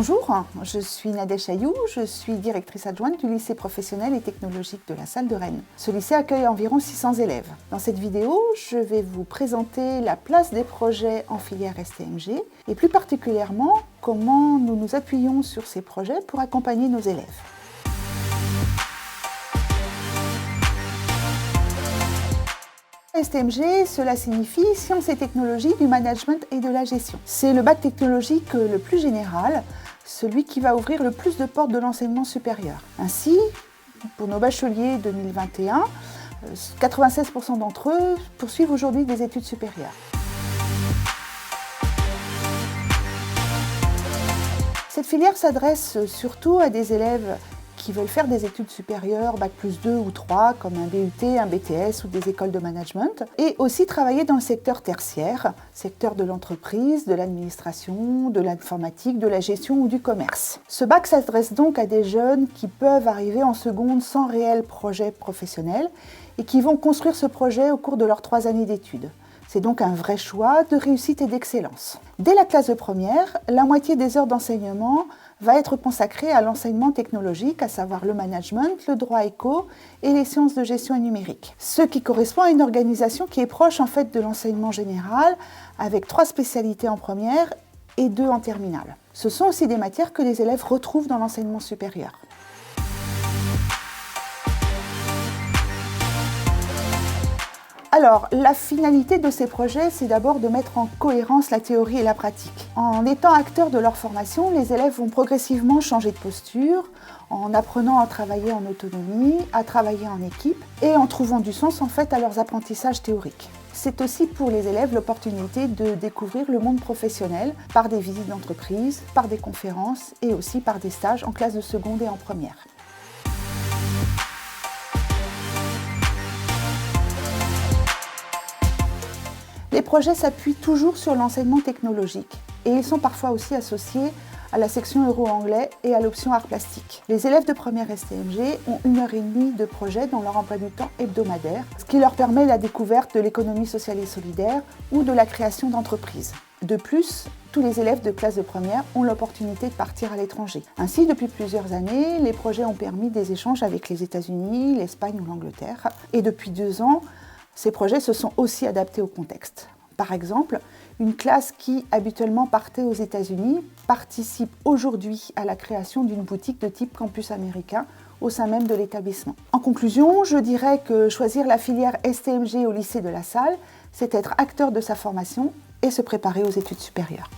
Bonjour, je suis Nadège Chailloux, je suis directrice adjointe du lycée professionnel et technologique de la Salle de Rennes. Ce lycée accueille environ 600 élèves. Dans cette vidéo, je vais vous présenter la place des projets en filière STMG et plus particulièrement comment nous nous appuyons sur ces projets pour accompagner nos élèves. STMG, cela signifie Sciences et technologies du management et de la gestion. C'est le bac technologique le plus général, celui qui va ouvrir le plus de portes de l'enseignement supérieur. Ainsi, pour nos bacheliers 2021, 96% d'entre eux poursuivent aujourd'hui des études supérieures. Cette filière s'adresse surtout à des élèves qui veulent faire des études supérieures, bac plus 2 ou 3, comme un BUT, un BTS ou des écoles de management, et aussi travailler dans le secteur tertiaire, secteur de l'entreprise, de l'administration, de l'informatique, de la gestion ou du commerce. Ce bac s'adresse donc à des jeunes qui peuvent arriver en seconde sans réel projet professionnel et qui vont construire ce projet au cours de leurs 3 années d'études. C'est donc un vrai choix de réussite et d'excellence. Dès la classe de première, la moitié des heures d'enseignement va être consacrée à l'enseignement technologique, à savoir le management, le droit éco et les sciences de gestion et numérique. Ce qui correspond à une organisation qui est proche en fait de l'enseignement général, avec 3 spécialités en première et 2 en terminale. Ce sont aussi des matières que les élèves retrouvent dans l'enseignement supérieur. Alors, la finalité de ces projets, c'est d'abord de mettre en cohérence la théorie et la pratique. En étant acteurs de leur formation, les élèves vont progressivement changer de posture, en apprenant à travailler en autonomie, à travailler en équipe et en trouvant du sens en fait à leurs apprentissages théoriques. C'est aussi pour les élèves l'opportunité de découvrir le monde professionnel par des visites d'entreprise, par des conférences et aussi par des stages en classe de seconde et en première. Les projets s'appuient toujours sur l'enseignement technologique et ils sont parfois aussi associés à la section euro-anglais et à l'option art plastique. Les élèves de première STMG ont 1h30 de projet dans leur emploi du temps hebdomadaire, ce qui leur permet la découverte de l'économie sociale et solidaire ou de la création d'entreprises. De plus, tous les élèves de classe de première ont l'opportunité de partir à l'étranger. Ainsi, depuis plusieurs années, les projets ont permis des échanges avec les États-Unis, l'Espagne ou l'Angleterre. Et depuis 2 ans, ces projets se sont aussi adaptés au contexte. Par exemple, une classe qui habituellement partait aux États-Unis participe aujourd'hui à la création d'une boutique de type campus américain au sein même de l'établissement. En conclusion, je dirais que choisir la filière STMG au lycée de la Salle, c'est être acteur de sa formation et se préparer aux études supérieures.